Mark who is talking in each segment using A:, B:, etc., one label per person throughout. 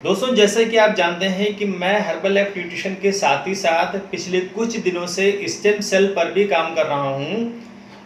A: दोस्तों, जैसे कि आप जानते हैं कि मैं हर्बल लाइफ न्यूट्रिशन के साथ ही साथ पिछले कुछ दिनों से स्टेम सेल पर भी काम कर रहा हूं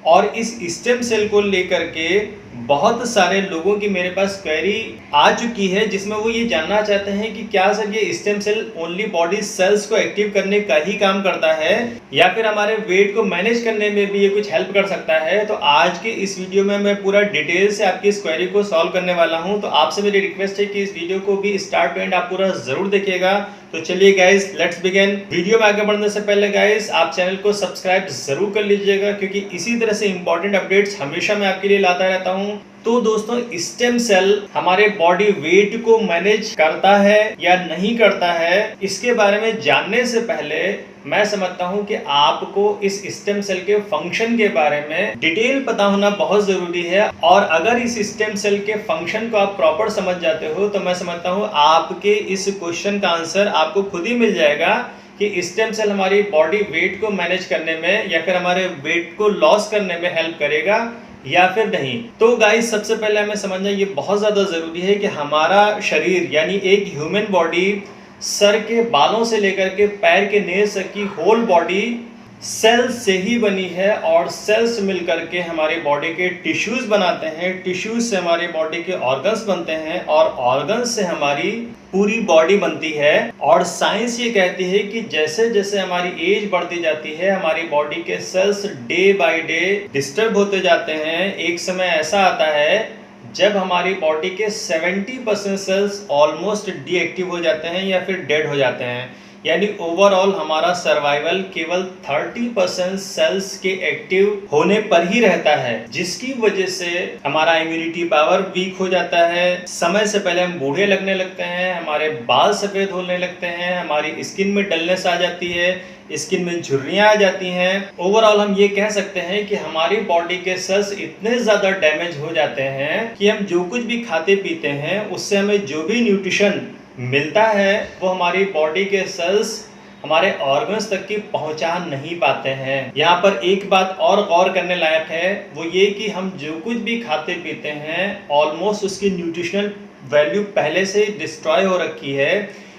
A: और इस स्टेम सेल को लेकर के बहुत सारे लोगों की मेरे पास क्वेरी आ चुकी है, जिसमें वो ये जानना चाहते हैं कि क्या सर ये stem cell only body cells को एक्टिव करने का ही काम करता है या फिर हमारे वेट को मैनेज करने में भी ये कुछ हेल्प कर सकता है। तो आज के इस वीडियो में मैं पूरा डिटेल से आपकी इस क्वेरी को सॉल्व करने वाला हूं। तो आपसे मेरी रिक्वेस्ट है कि इस वीडियो को भी स्टार्ट टू एंड आप पूरा जरूर देखिएगा। तो चलिए गाइस, लेट्स बिगिन। वीडियो में आगे बढ़ने से पहले गाइस, आप चैनल को सब्सक्राइब जरूर कर लीजिएगा, क्योंकि इसी तरह से इंपॉर्टेंट अपडेट्स हमेशा मैं आपके लिए लाता रहता हूं। तो दोस्तों, स्टेम सेल हमारे बॉडी वेट को मैनेज करता है या नहीं करता है, इसके बारे में जानने से पहले मैं समझता हूं कि आपको इस स्टेम सेल के फंक्शन के बारे में डिटेल पता होना बहुत जरूरी है। और अगर इस स्टेम सेल के फंक्शन को आप प्रॉपर समझ जाते हो तो मैं समझता हूं आपके इस क्वेश्चन का आंसर आपको खुद ही मिल जाएगा कि स्टेम सेल हमारी बॉडी वेट को मैनेज करने में या फिर हमारे वेट को लॉस करने में हेल्प करेगा या फिर नहीं। तो गाइस, सबसे पहले हमें समझना ये बहुत ज्यादा जरूरी है कि हमारा शरीर यानी एक ह्यूमन बॉडी सर के बालों से लेकर के पैर के नेल्स तक की होल बॉडी सेल्स से ही बनी है और सेल्स मिलकर के हमारी बॉडी के टिश्यूज बनाते हैं। टिश्यूज से हमारी बॉडी के ऑर्गन्स बनते हैं और ऑर्गन्स से हमारी पूरी बॉडी बनती है। और साइंस ये कहती है कि जैसे जैसे हमारी एज बढ़ती जाती है, हमारी बॉडी के cells day by day disturb होते जाते हैं। एक समय ऐसा आता है जब हमारी बॉडी के 70% सेल्स ऑलमोस्ट डीएक्टिव हो जाते हैं या फिर डेड हो जाते हैं, यानी ओवरऑल हमारा सर्वाइवल केवल 30% सेल्स के एक्टिव होने पर ही रहता है, जिसकी वजह से हमारा इम्यूनिटी पावर वीक हो जाता है। समय से पहले हम बूढ़े लगने लगते हैं, हमारे बाल सफेद होने लगते हैं, हमारी स्किन में डलनेस आ जाती है, स्किन में झुर्रियां आ जाती हैं। ओवरऑल हम ये कह सकते हैं कि हमारी बॉडी के सेल्स इतने ज्यादा डैमेज हो जाते हैं कि हम जो कुछ भी खाते पीते हैं उससे हमें जो भी न्यूट्रिशन मिलता है वो हमारी बॉडी के सेल्स हमारे ऑर्गन्स तक की पहुंचा नहीं पाते हैं। यहाँ पर एक बात और गौर करने लायक है, वो ये कि हम जो कुछ भी खाते पीते हैं ऑलमोस्ट उसकी न्यूट्रिशनल वैल्यू पहले से डिस्ट्रॉय हो रखी है,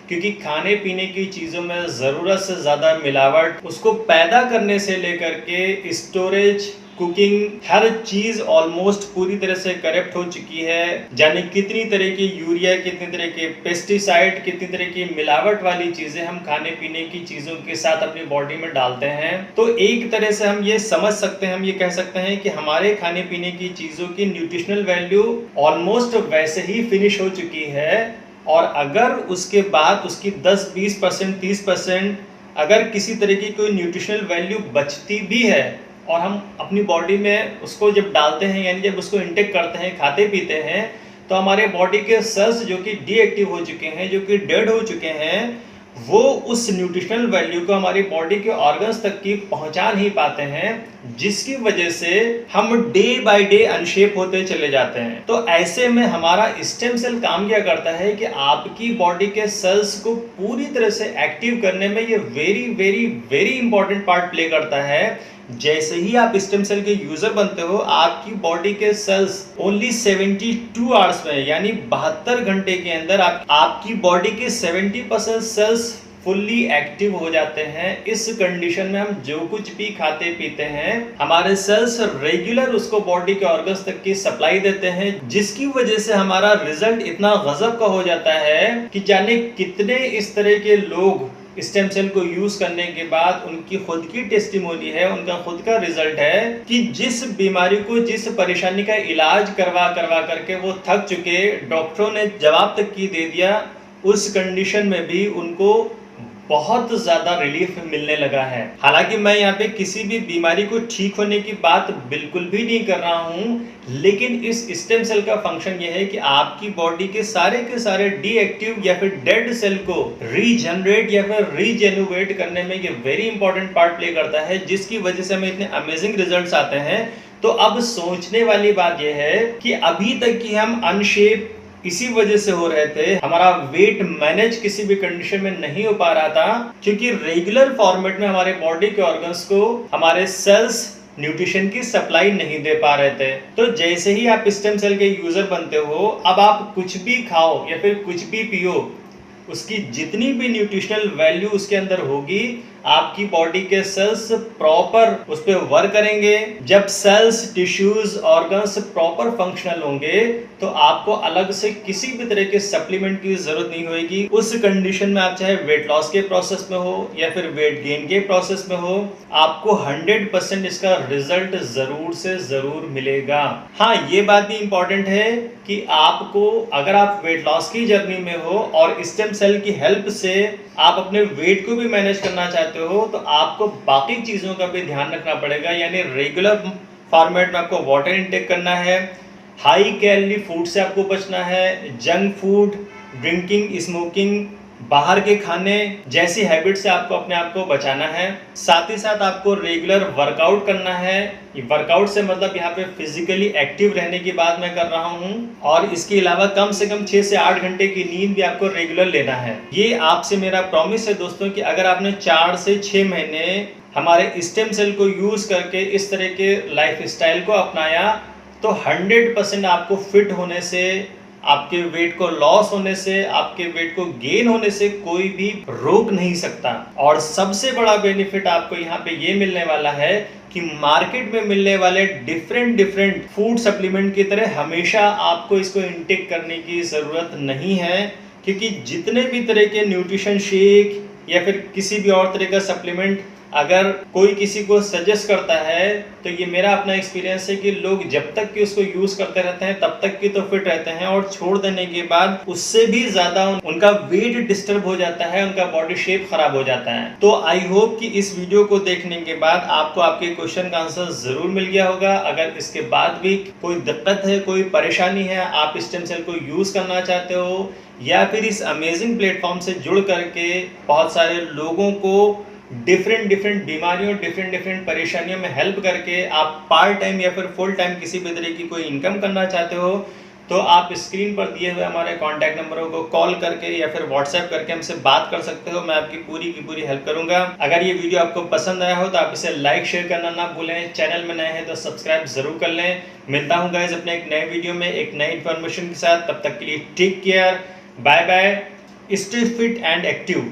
A: क्योंकि खाने पीने की चीज़ों में ज़रूरत से ज़्यादा मिलावट, उसको पैदा करने से लेकर के स्टोरेज, कुकिंग, हर चीज़ ऑलमोस्ट पूरी तरह से करप्ट हो चुकी है। जाने कितनी तरह की यूरिया, कितनी तरह के पेस्टिसाइड, कितनी तरह की मिलावट वाली चीज़ें हम खाने पीने की चीज़ों के साथ अपनी बॉडी में डालते हैं। तो एक तरह से हम ये समझ सकते हैं, हम ये कह सकते हैं कि हमारे खाने पीने की चीज़ों की न्यूट्रिशनल वैल्यू ऑलमोस्ट वैसे ही फिनिश हो चुकी है। और अगर उसके बाद उसकी 10-20%, 30% अगर किसी तरह की कोई न्यूट्रिशनल वैल्यू बचती भी है और हम अपनी बॉडी में उसको जब डालते हैं, यानी जब उसको इंटेक करते हैं, खाते पीते हैं, तो हमारे बॉडी के सेल्स जो कि डीएक्टिव हो चुके हैं, जो कि डेड हो चुके हैं, वो उस न्यूट्रिशनल वैल्यू को हमारी बॉडी के ऑर्गन्स तक की पहुंचा नहीं पाते हैं, जिसकी वजह से हम डे बाय डे अनशेप होते चले जाते हैं। तो ऐसे में हमारा स्टेम सेल काम क्या करता है कि आपकी बॉडी के सेल्स को पूरी तरह से एक्टिव करने में ये very very very important part play करता है। जैसे ही आप स्टेम सेल के यूजर बनते हो, आपकी बॉडी के सेल्स ओनली 72 आवर्स में यानी 72 घंटे के अंदर आपकी बॉडी के 70% सेल्स फुल्ली एक्टिव हो जाते हैं। इस कंडीशन में हम जो कुछ भी खाते पीते हैं, हमारे सेल्स रेगुलर उसको बॉडी के ऑर्गन्स तक की सप्लाई देते हैं, जिसकी वजह से हमारा रिजल्ट इतना गजब का हो जाता है कि जाने कितने इस तरह के लोग स्टेम सेल को यूज करने के बाद उनकी खुद की टेस्टिमोनी है, उनका खुद का रिजल्ट है कि जिस बीमारी को, जिस परेशानी का इलाज करवा करके वो थक चुके, डॉक्टरों ने जवाब तक की दे दिया, उस कंडीशन में भी उनको बहुत ज्यादा रिलीफ मिलने लगा है। हालांकि मैं यहाँ पे किसी भी बीमारी को ठीक होने की बात बिल्कुल भी नहीं कर रहा हूँ, लेकिन इस स्टेम सेल का फंक्शन ये है कि आपकी बॉडी के सारे डीएक्टिव या फिर डेड सेल को रीजनरेट या फिर रीजेन्युएट करने में ये वेरी इंपॉर्टेंट पार्ट प्ले करता है, जिसकी वजह से हमें इतने अमेजिंग रिजल्ट्स आते हैं। तो अब सोचने वाली बात यह है कि अभी तक की हम अनशेप इसी वजह से हो रहे थे, हमारा वेट मैनेज किसी भी कंडीशन में नहीं हो पा रहा था, क्योंकि रेगुलर फॉर्मेट में हमारे बॉडी के ऑर्गन्स को हमारे सेल्स न्यूट्रिशन की सप्लाई नहीं दे पा रहे थे। तो जैसे ही आप स्टेम सेल के यूजर बनते हो, अब आप कुछ भी खाओ या फिर कुछ भी पियो, उसकी जितनी भी न्यूट्रिशनल वैल्यू उसके अंदर होगी, आपकी बॉडी के सेल्स प्रॉपर उस पर वर्क करेंगे। जब cells, tissues, organs proper functional होंगे तो आपको अलग से किसी भी तरह के सप्लीमेंट की जरूरत नहीं होगी। उस कंडीशन में आप चाहे वेट लॉस के प्रोसेस में हो या फिर वेट गेन के प्रोसेस में हो, आपको 100% इसका रिजल्ट जरूर से जरूर मिलेगा। हाँ, ये बात भी इंपॉर्टेंट है कि आपको, अगर आप वेट लॉस की जर्नी में हो और स्टेम सेल की हेल्प से आप अपने वेट को भी मैनेज करना चाहते हो, तो आपको बाकी चीजों का भी ध्यान रखना पड़ेगा। यानी रेगुलर फॉर्मेट में आपको वाटर इंटेक करना है, हाई कैलोरी फूड से आपको बचना है, जंक फूड, ड्रिंकिंग, स्मोकिंग, बाहर के खाने जैसी हैबिट से आपको अपने आप को बचाना है। साथ ही साथ आपको रेगुलर वर्कआउट करना है। वर्कआउट से मतलब यहाँ पे फिजिकली एक्टिव रहने की बात मैं कर रहा हूँ। और इसके अलावा कम से कम 6 से 8 घंटे की नींद भी आपको रेगुलर लेना है। ये आपसे मेरा प्रॉमिस है दोस्तों कि अगर आपने 4 से 6 महीने हमारे स्टेम सेल को यूज करके इस तरह के लाइफ स्टाइल को अपनाया, तो 100% आपको फिट होने से, आपके वेट को लॉस होने से, आपके वेट को गेन होने से कोई भी रोक नहीं सकता। और सबसे बड़ा बेनिफिट आपको यहाँ पे ये मिलने वाला है कि मार्केट में मिलने वाले डिफरेंट फूड सप्लीमेंट की तरह हमेशा आपको इसको इंटेक करने की ज़रूरत नहीं है, क्योंकि जितने भी तरह के न्यूट्रिशन शेक या फिर किसी भी और तरह का सप्लीमेंट अगर कोई किसी को सजेस्ट करता है, तो ये मेरा अपना एक्सपीरियंस है कि लोग जब तक कि उसको यूज करते रहते हैं तब तक कि तो फिट रहते हैं, और छोड़ देने के बाद उससे भी ज्यादा उनका वेट डिस्टर्ब हो जाता है, उनका बॉडी शेप खराब हो जाता है। तो आई होप कि इस वीडियो को देखने के बाद आपको आपके क्वेश्चन का आंसर जरूर मिल गया होगा। अगर इसके बाद भी कोई दिक्कत है, कोई परेशानी है, आप स्टेम सेल को यूज करना चाहते हो या फिर इस अमेजिंग प्लेटफॉर्म से जुड़ करके बहुत सारे लोगों को डिफरेंट बीमारियों, डिफरेंट परेशानियों में हेल्प करके आप पार्ट टाइम या फिर फुल टाइम किसी भी तरह की कोई इनकम करना चाहते हो, तो आप स्क्रीन पर दिए हुए हमारे कॉन्टैक्ट नंबरों को कॉल करके या फिर व्हाट्सएप करके हमसे बात कर सकते हो। मैं आपकी पूरी की पूरी हेल्प करूंगा। अगर ये वीडियो आपको पसंद आया हो तो आप इसे लाइक शेयर करना ना भूलें। चैनल में नए हैं तो सब्सक्राइब जरूर कर लें। मिलता हूँ गाइज अपने एक नए वीडियो में एक नई इन्फॉर्मेशन के साथ। तब तक के लिए take care, bye bye, stay fit and active.